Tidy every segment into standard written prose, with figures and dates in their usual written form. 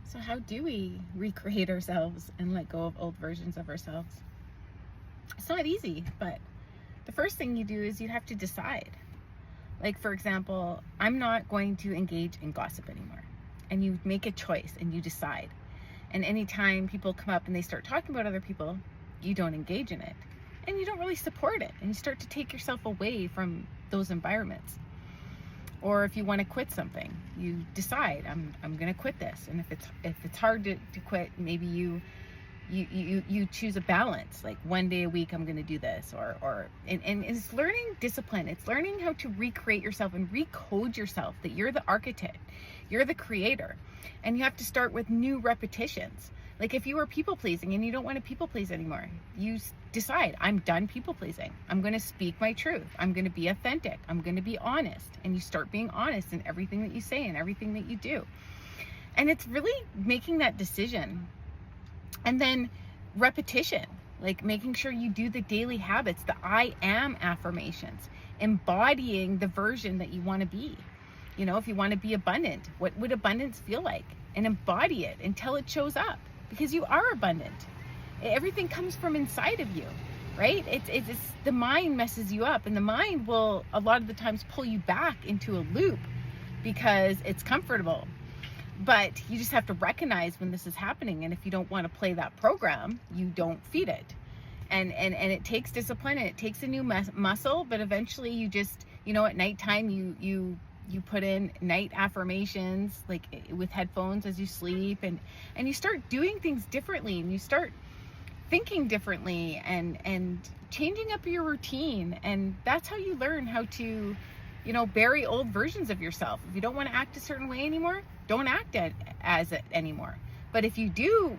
So how do we recreate ourselves and let go of old versions of ourselves? It's not easy, but the first thing you do is you have to decide. Like, for example, I'm not going to engage in gossip anymore. And you make a choice and you decide. And anytime people come up and they start talking about other people, you don't engage in it. And you don't really support it. And you start to take yourself away from those environments. Or if you want to quit something, you decide, I'm going to quit this. And if it's hard to quit, maybe you choose a balance, like one day a week I'm going to do this, and it's learning discipline. It's learning how to recreate yourself and recode yourself, that you're the architect, you're the creator, and you have to start with new repetitions. Like if you were people pleasing and you don't want to people please anymore, you decide, I'm done people pleasing. I'm going to speak my truth. I'm going to be authentic. I'm going to be honest. And you start being honest in everything that you say and everything that you do. And it's really making that decision. And then repetition, like making sure you do the daily habits, the I am affirmations, embodying the version that you want to be. You know, if you want to be abundant, what would abundance feel like? And embody it until it shows up, because you are abundant. Everything comes from inside of you, right? It's the mind messes you up, and the mind will a lot of the times pull you back into a loop because it's comfortable. But you just have to recognize when this is happening. And if you don't want to play that program, you don't feed it. And it takes discipline and it takes a new muscle, but eventually you just, you know, at nighttime, you put in night affirmations, like with headphones as you sleep, and you start doing things differently, and you start thinking differently and changing up your routine. And that's how you learn how to, you know, bury old versions of yourself. If you don't want to act a certain way anymore, don't act as it anymore. But if you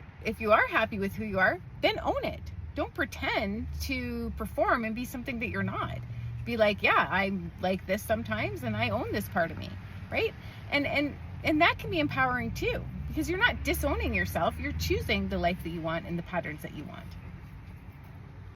are happy with who you are, then own it. Don't pretend to perform and be something that you're not. Be like, yeah, I'm like this sometimes and I own this part of me, right? And that can be empowering too, because you're not disowning yourself. You're choosing the life that you want and the patterns that you want.